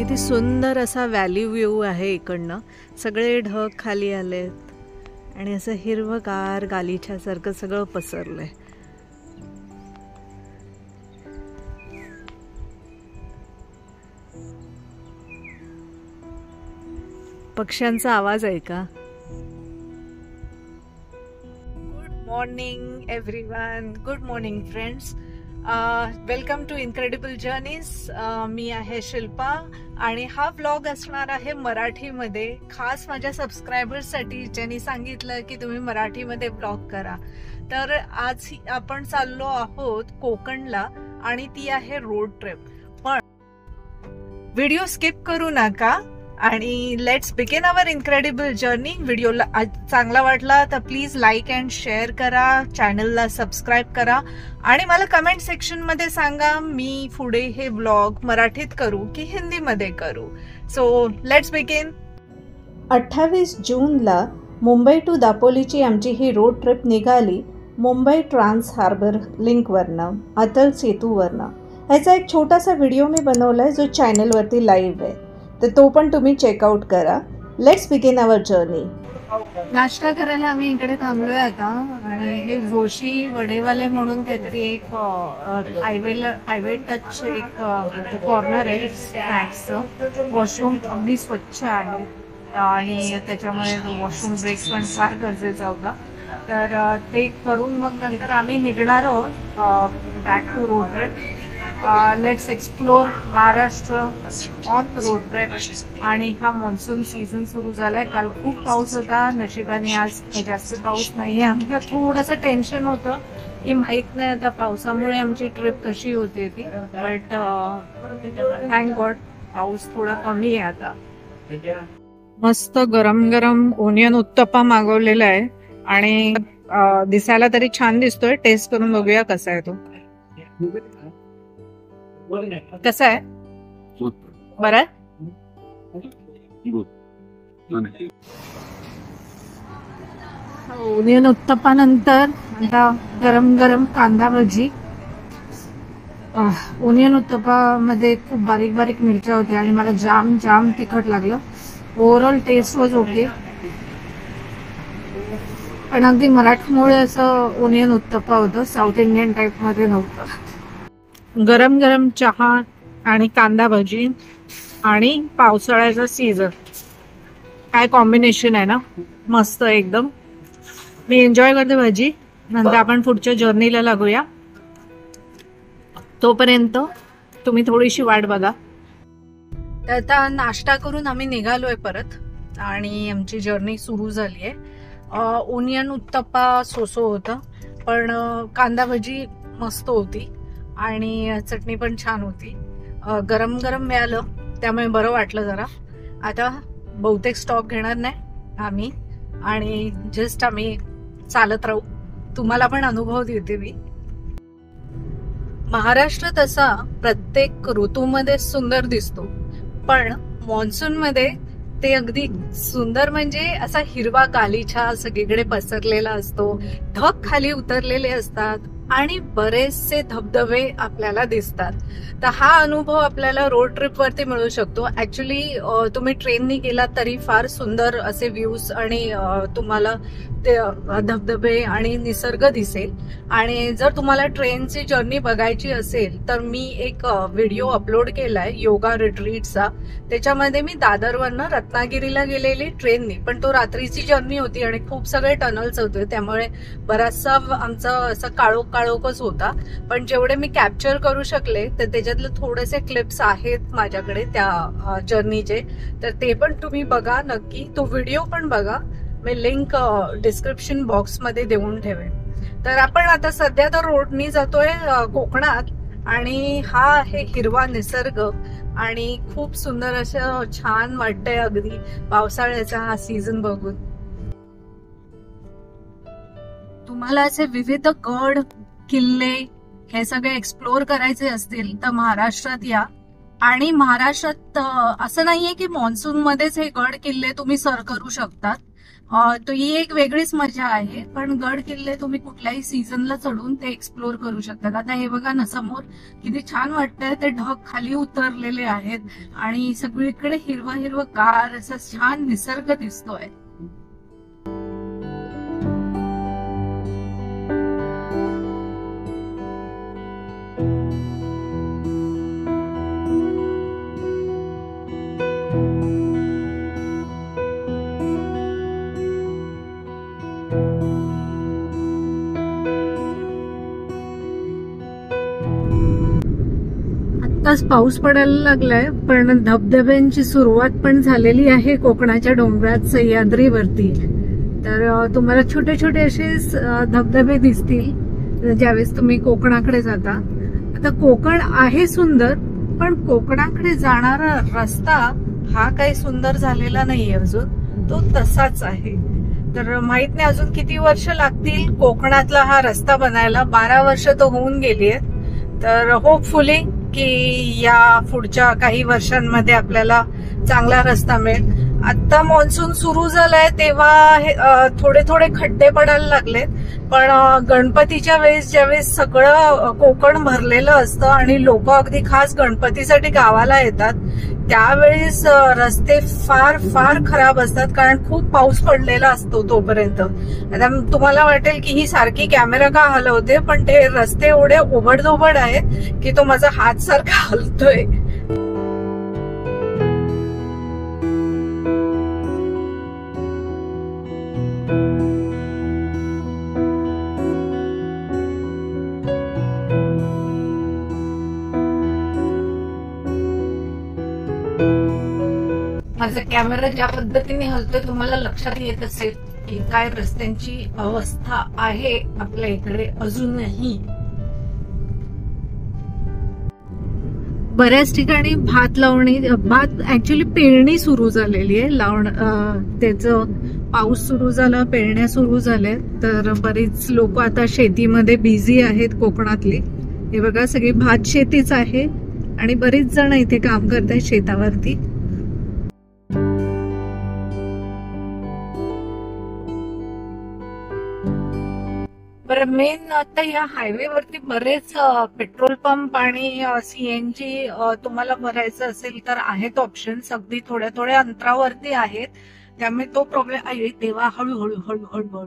किती सुंदर असा व्हॅली व्ह्यू आहे इकडनं. सगळे ढग खाली आलेत आणि असं हिरवगार गालिच्यासारखं सगळं पसरलंय. पक्ष्यांचा आवाज आहे का? Good morning everyone, good morning friends. Welcome to incredible journeys. मी आहे शिल्पा आणि हा व्लॉग असणार आहे मराठीमध्ये, खास माझ्या सबस्क्रायबर्ससाठी ज्यांनी सांगितलं की तुम्ही मराठीमध्ये व्लॉग करा. तर आज आपण चाललो आहोत कोकणला आणि ती आहे रोड ट्रिप. पण व्हिडिओ स्किप करू नका आणि let's begin our incredible journey. व्हिडिओला चांगला वाटला तर प्लीज लाईक अँड शेअर करा, चॅनलला सबस्क्राईब करा आणि मला कमेंट सेक्शन मध्ये सांगा मी पुढे हे व्लॉग मराठीत करू की हिंदीमध्ये करू. So let's begin. 28 जूनला मुंबई टू दापोलीची आमची ही रोड ट्रिप निघाली मुंबई ट्रान्स हार्बर लिंकवरनं, अटल सेतूवरनं. ह्याचा एक छोटासा व्हिडिओ मी बनवला आहे जो चॅनलवरती लाईव्ह आहे, तर तो पण तुम्ही चेकआउट करा. Let's begin our journey. नाश्ता करायला आम्ही इकडे थांबलोय आता आणि हे जोशी वडेवाले म्हणून काहीतरी एक हायवे टच एक कॉर्नर आहे स्नॅक्सचं. वॉशरूम अगदी स्वच्छ आहे आणि त्याच्यामुळे वॉशरूम ब्रेक पण फार गरजेचा होता. तर ते करून मग नंतर आम्ही निघणार आहोत back to road trip. Let's explore Maharashtra on road trip. आणि हा मान्सून सीझन सुरू झालाय. काल खूप पाऊस होता, नशिबाने आज जास्त पाऊस नाहीये. आमचं थोडंसं टेन्शन होतं की माहित नाही आता पावसामुळे आमची ट्रिप कशी होते ती, बट थँक गॉड पाऊस थोडा कमी आहे आता. मस्त गरम गरम ओनियन उत्तप्पा मागवलेला आहे आणि दिसायला तरी छान दिसतोय. टेस्ट करून बघूया कसा आहे तो. कसा आहे? बरं आहे. ओनियन उत्तप्पा नंतर आता गरम गरम कांदा भजी. ओनियन उत्तप्पा मध्ये खूप बारीक बारीक मिरच्या होत्या आणि मला जाम जाम तिखट लागलं. ओव्हरऑल टेस्ट वॉज ओके, पण अगदी मराठीमुळे असं ओनियन उत्तप्पा होतं, साऊथ इंडियन टाईप मध्ये नव्हतं. गरम गरम चहा आणि कांदा भजी आणि पावसाळ्याचा सीझन, काय कॉम्बिनेशन आहे ना, मस्त एकदम. मी एन्जॉय करते भजी. नंतर आपण पुढच्या जर्नीला लागूया. तोपर्यंत तुम्ही थोडीशी वाट बघा. तर आता नाश्ता करून आम्ही निघालोय परत आणि आमची जर्नी सुरू झाली आहे. ओनियन उत्तप्पा सोसो होतं, पण कांदा भजी मस्त होती आणि चटणी पण छान होती. गरम गरम मिळालं त्यामुळे बरं वाटलं जरा. आता बहुतेक स्टॉप घेणार नाही आम्ही आणि जस्ट आम्ही चालत राहू. तुम्हाला पण अनुभव देते मी. महाराष्ट्र तसा प्रत्येक ऋतूमध्ये सुंदर दिसतो, पण मान्सून मध्ये ते अगदी सुंदर म्हणजे असा हिरवा गालिचा सगळीकडे पसरलेला असतो, ढग खाली उतरलेले असतात आणि बरेचसे धबधबे आपल्याला दिसतात. तर हा अनुभव आपल्याला रोड ट्रिप वरती मिळू शकतो. ऍक्च्युली तुम्ही ट्रेननी गेलात तरी फार सुंदर असे व्ह्यूज आणि तुम्हाला ते धबधबे आणि निसर्ग दिसेल. आणि जर तुम्हाला ट्रेनची जर्नी बघायची असेल तर मी एक व्हिडिओ अपलोड केलाय योगा रिट्रीटचा. त्याच्यामध्ये मी दादरवरनं रत्नागिरीला गेलेली ट्रेननी, पण तो रात्रीची जर्नी होती आणि खूप सगळे टनल्स होते, त्यामुळे बराचसा आमचा असं काळोखच होता. पण जेवढे मी कॅप्चर करू शकले तर त्याच्यातले थोडेसे क्लिप्स आहेत माझ्याकडे त्या जर्नीचे, तर ते पण तुम्ही बघा नक्की. तो व्हिडिओ पण बघा, मी लिंक डिस्क्रिप्शन बॉक्स मध्ये देऊन ठेवेन. तर आपण आता सध्या तर रोडनी जातोय कोकणात आणि हा आहे हिरवा निसर्ग आणि खूप सुंदर असं छान वाटतंय अगदी पावसाळ्याचा हा सीझन बघून. तुम्हाला असे विविध गड किल्ले हे सगळे एक्सप्लोर करायचे असतील तर महाराष्ट्रात या. आणि महाराष्ट्रात असं नाहीये की मान्सून मध्येच हे गड किल्ले तुम्ही सर करू शकतात. तो ही एक वेगळीच मजा आहे. पण गड किल्ले तुम्ही कुठल्याही सीझनला चढून ते एक्सप्लोर करू शकतात. आता हे बघा ना समोर किती छान वाटतंय, ते ढग खाली उतरलेले आहेत आणि सगळीकडे हिरवा हिरवा गार असा छान निसर्ग दिसतोय. आत्ताच पाऊस पडायला लागलाय, पण धबधब्यांची सुरुवात पण झालेली आहे कोकणाच्या डोंगरात सह्याद्रीवरती. तर तुम्हाला छोटे छोटे असे धबधबे दिसतील ज्यावेळेस तुम्ही कोकणाकडे जाता. आता कोकण आहे सुंदर, पण कोकणाकडे जाणारा रस्ता हा काही सुंदर झालेला नाहीये अजून, तो तसाच आहे. तर माहित नाही अजून किती वर्ष लागतील कोकणातला हा रस्ता बनायला. 12 वर्ष तर होऊन गेली आहेत. तर होपफुली की या पुढच्या काही वर्षांमध्ये आपल्याला चांगला रस्ता मिळेल. आता मान्सून सुरू झालाय तेव्हा थोडे थोडे खड्डे पडायला लागलेत, पण गणपतीच्या वेळेस ज्यावेळेस सगळं कोकण भरलेलं असतं आणि लोक अगदी खास गणपतीसाठी गावाला येतात, त्यावेळेस रस्ते फार फार खराब असतात, कारण खूप पाऊस पडलेला असतो तोपर्यंत. आता तुम्हाला वाटेल की ही सारखी कॅमेरा का हलवते, पण ते रस्ते एवढे ओबडधोबड आहेत की तो माझा हात सारखा हलतोय. माझा कॅमेरा ज्या पद्धतीने हलतोय तुम्हाला लक्षात येत असेल की काय रस्त्यांची अवस्था आहे आपल्या इकडे अजूनही. बऱ्याच ठिकाणी भात ऍक्च्युली पेरणी सुरू झालेली आहे. त्याचं पाऊस सुरू झाला, पेरण्या सुरू झाल्या. तर बरीच लोक आता शेतीमध्ये बिझी आहेत कोकणातली. हे बघा सगळी भात शेतीच आहे आणि बरीच जण इथे काम करतात शेतावरती. बरं, मेन आता या हायवेवरती बरेच पेट्रोल पंप आणि सीएनजी तुम्हाला भरायचं असेल तर आहेत ऑप्शन्स, अगदी थोड्या थोड्या अंतरावरती आहेत. त्यामुळे तो प्रॉब्लेम तेव्हा हळूहळू हळूहळू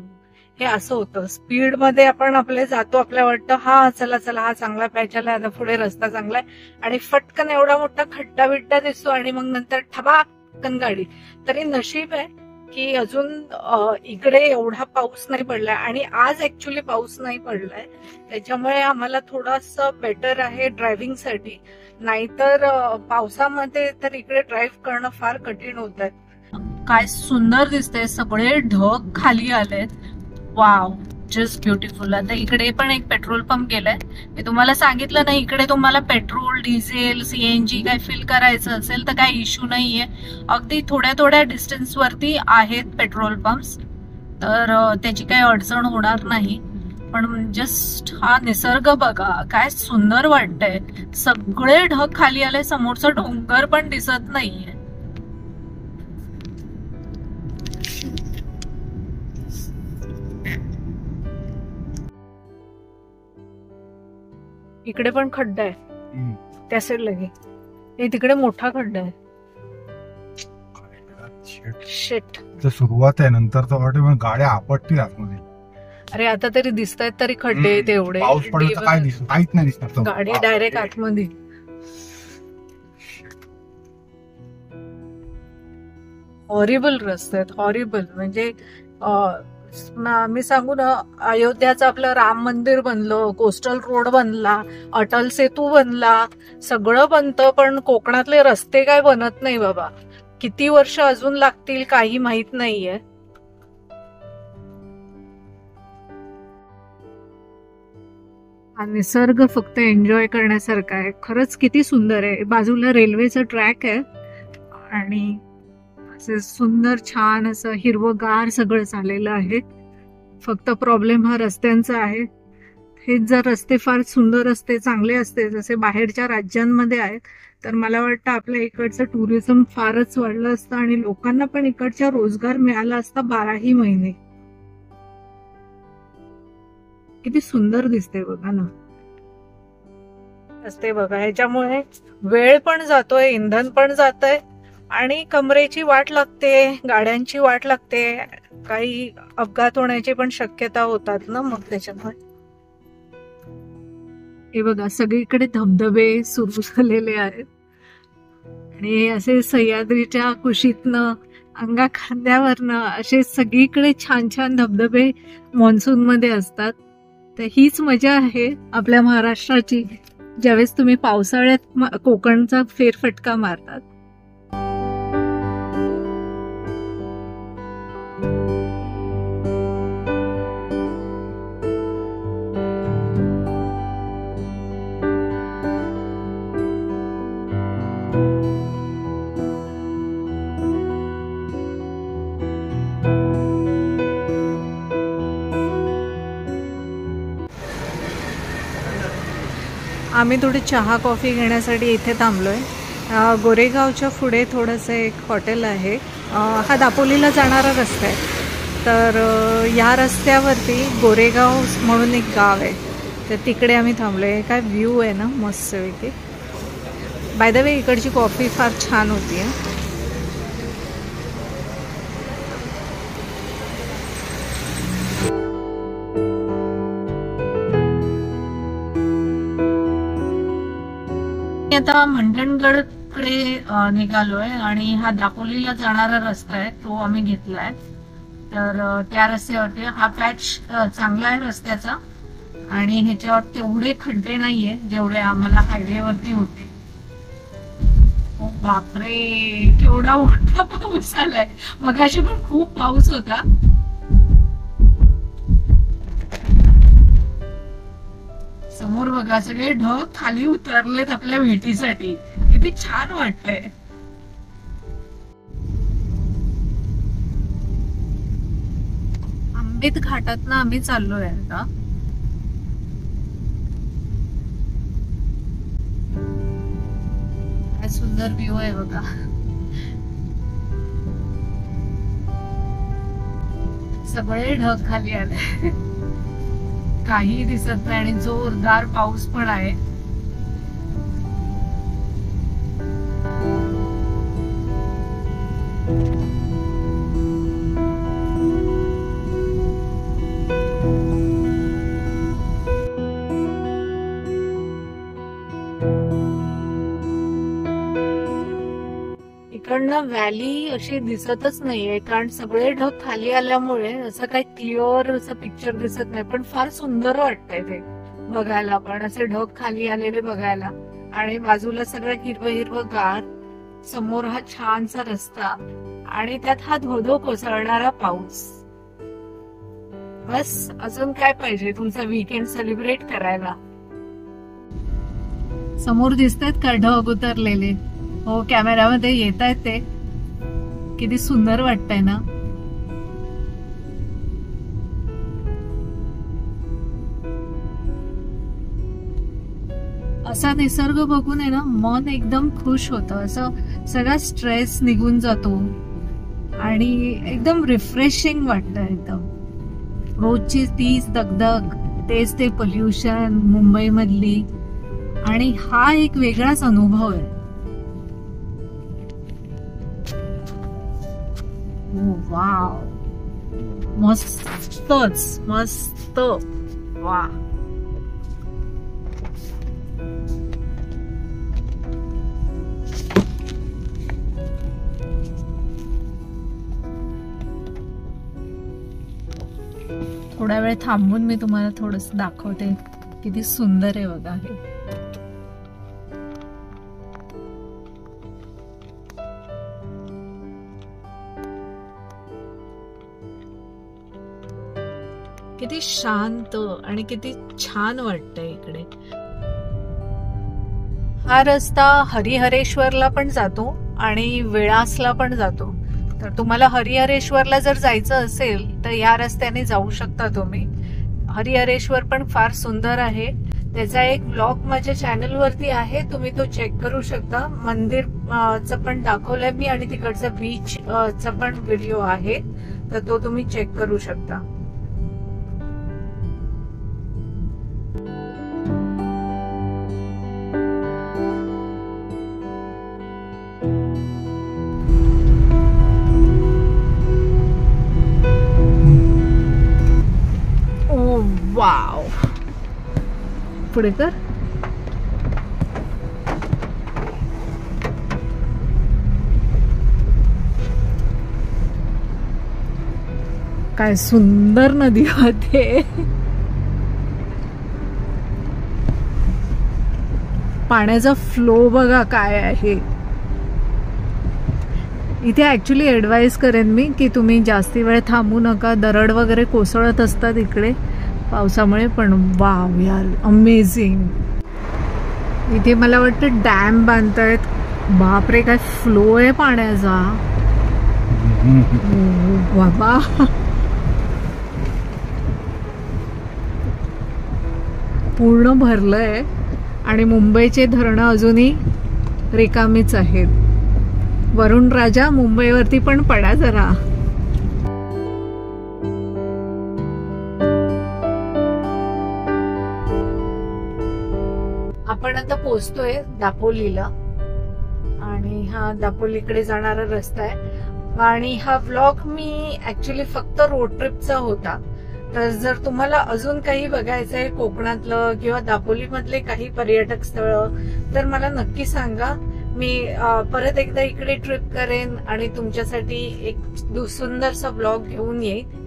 हे असं होतं. स्पीड मध्ये आपण आपले जातो, आपल्याला वाटतं हा चला चला हा चांगला पॅच आला, आता पुढे रस्ता चांगला आहे, आणि फटकन एवढा मोठा खड्डा बिड्डा दिसतो आणि मग नंतर ठबाकन गाडी. तरी नशीब आहे की अजून इकडे एवढा पाऊस नाही पडलाय आणि आज ऍक्च्युली पाऊस नाही पडलाय, त्याच्यामुळे आम्हाला थोडासा बेटर आहे ड्रायव्हिंग साठी. नाहीतर पावसामध्ये तर इकडे ड्राईव्ह करणं फार कठीण होत आहे. काय सुंदर दिसतंय, सगळे ढग खाली आलेत. Wow, just beautiful. आता इकडे पण एक पेट्रोल पंप गेलाय. मी तुम्हाला सांगितलं नाही, इकडे तुम्हाला पेट्रोल, डिझेल, सीएनजी काय फिल करायचं असेल तर काही इश्यू नाहीये. अगदी थोड्या थोड्या डिस्टन्स वरती आहेत पेट्रोल पंप्स, तर त्याची काही अडचण होणार नाही. पण जस्ट हा निसर्ग बघा, काय सुंदर वाटतंय. सगळे ढग खाली आले, समोरचं डोंगर पण दिसत नाहीये. इकडे पण खड्डा आहे त्या साईडला घे. तिकडे मोठा खड्डा आहे. शेट, सुरुवात आहे, नंतर तर वाटतं गाड्या आपटतील आतमध्ये. अरे आता तरी दिसतायत तरी खड्डे तेवढे. पाऊस पडला तर काय दिसत, काहीच नाही दिसणार. गाडी डायरेक्ट आतमध्ये. हॉरिबल रस्ते आहेत, हॉरिबल. म्हणजे मी सांगू ना, अयोध्याचं आपलं राम मंदिर बनलं, कोस्टल रोड बनला, अटल सेतू बनला, सगळं बनतं, पण कोकणातले रस्ते काय बनत नाही बाबा. किती वर्ष अजून लागतील काही माहित नाहीये. हा निसर्ग फक्त एन्जॉय करण्यासारखा आहे. खरंच किती सुंदर आहे. बाजूला रेल्वेचा ट्रॅक आहे आणि सुंदर छान असं हिरवगार सगळं झालेलं आहे. फक्त प्रॉब्लेम हा रस्त्यांचा आहे. हेच जर रस्ते फार सुंदर असते, चांगले असते, जसे बाहेरच्या राज्यांमध्ये आहेत, तर मला वाटतं आपल्या इकडचं टुरिझम फारच वाढलं असतं आणि लोकांना पण इकडचा रोजगार मिळाला असता 12ही महिने. किती सुंदर दिसते बघा ना असते बघा. ह्याच्यामुळे वेळ पण जातोय, इंधन पण जातंय आणि कमरेची वाट लागते, गाड्यांची वाट लागते, काही अपघात होण्याची पण शक्यता होतात ना मग त्याच्यामुळे. हे बघा सगळीकडे धबधबे सुरू झालेले आहेत आणि असे सह्याद्रीच्या कुशीतनं, अंगा खांद्यावरनं असे सगळीकडे छान छान धबधबे मान्सून मध्ये असतात. तर हीच मजा आहे आपल्या महाराष्ट्राची, ज्यावेळेस तुम्ही पावसाळ्यात कोकणचा फेरफटका मारतात. आम्ही थोडी चहा कॉफी घेण्यासाठी इथे थांबलोय. गोरेगावच्या पुढे थोडंसं एक हॉटेल आहे. हा दापोलीला जाणारा रस्ता आहे. तर या रस्त्यावरती गोरेगाव म्हणून एक गाव आहे, तर तिकडे आम्ही थांबलोय. काय व्ह्यू आहे ना मस्तपैकी. बाय द वे इकडची कॉफी फार छान होती आहे. आता मंडणगडकडे निघालोय आणि हा दापोलीला जाणारा रस्ता आहे तो आम्ही घेतलाय. तर त्या रस्त्यावरती हा पॅच चांगला आहे रस्त्याचा आणि ह्याच्यावर तेवढे खड्डे नाहीये जेवढे आम्हाला हायवेवरती होते. बापरे केवढा मोठा पाऊस आलाय. मगाशी पण खूप पाऊस होता. समोर बघा सगळे ढग खाली उतरलेत आपल्या भेटीसाठी. किती छान वाटतंय. आंबेत घाटात ना आम्ही चाललोय आता. काय सुंदर व्ह्यू आहे बघा. सगळे ढग खाली आले, काही दिसत नाही आणि जोरदार पाऊस पण आहे. इकडनं व्हॅली अशी दिसतच नाहीये कारण सगळे ढग खाली आल्यामुळे असं काही क्लिअर असं पिक्चर दिसत नाही. पण फार सुंदर वाटतंय ते बघायला, पण असे ढग खाली आलेले बघायला आणि बाजूला सगळं हिरवं हिरवं गार, समोर हा छानसा रस्ता आणि त्यात हा धोधो कोसळणारा पाऊस. बस अजून काय पाहिजे तुमचा वीकेंड सेलिब्रेट करायला. समोर दिसतात का ढग उतरलेले? हो कॅमेरामध्ये येत आहेत ते. किती सुंदर वाटतंय ना. असा निसर्ग बघून आहे ना मन एकदम खुश होतं. असं सगळा स्ट्रेस निघून जातो आणि एकदम रिफ्रेशिंग वाटतं. एकदम रोजची तीच दगदग, तेच ते पोल्युशन मुंबई मधली, आणि हा एक वेगळाच अनुभव आहे. वाव मस्तच मस्त. वा थोडा वेळ थांबून मी तुम्हाला थोडस दाखवते किती सुंदर आहे बघा हे. किती शांत आणि किती छान वाटतंय इकडे. हा रस्ता हरिहरेश्वरला पण जातो आणि विळासला पण जातो. तर तुम्हाला हरिहरेश्वरला जर जायचं असेल तर या रस्त्याने जाऊ शकता तुम्ही. हरिहरेश्वर पण फार सुंदर आहे. त्याचा एक ब्लॉग माझ्या चॅनल वरती आहे, तुम्ही तो चेक करू शकता. मंदिर च पण दाखवलंय मी आणि तिकडचा बीच चा पण व्हिडिओ आहे, तर तो तुम्ही चेक करू शकता. वाव, पुढे कर. काय सुंदर नदी होते. पाण्याचा फ्लो बघा काय आहे. इथे ऍक्च्युली ऍडवाइस करेन मी की तुम्ही जास्ती वेळ थांबू नका. दरड वगैरे कोसळत असतात इकडे पावसामुळे, पण वाव यार, अमेझिंग. इथे मला वाटतं डॅम बांधतायत. बापरे, काय फ्लो आहे पाण्याचा. बाबा, पूर्ण भरलंय आणि मुंबईचे धरणं अजूनही रिकामीच आहेत. वरुण राजा, मुंबईवरती पण पडा जरा. आपण आता पोहोचतोय दापोलीला आणि हा दापोलीकडे जाणारा रस्ता आहे. आणि हा व्लॉग मी ऍक्च्युली फक्त रोड ट्रिपचा होता. तर जर तुम्हाला अजून काही बघायचं आहे कोकणातलं किंवा दापोली मधले काही पर्यटक स्थळ, तर मला नक्की सांगा. मी परत एकदा इकडे ट्रिप करेन आणि तुमच्यासाठी एक सुंदरसा व्लॉग घेऊन येईन.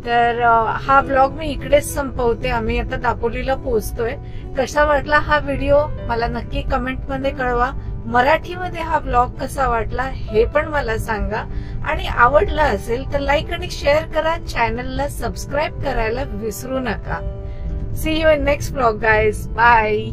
तर हा व्लॉग मी इकडेच संपवते. आम्ही आता दापोलीला पोहोचतोय. कसा वाटला हा व्हिडिओ मला नक्की कमेंट मध्ये कळवा. मराठीमध्ये हा व्लॉग कसा वाटला हे पण मला सांगा. आणि आवडला असेल तर लाईक आणि शेअर करा. चॅनलला सबस्क्राईब करायला विसरू नका. See you in next vlog guys. Bye.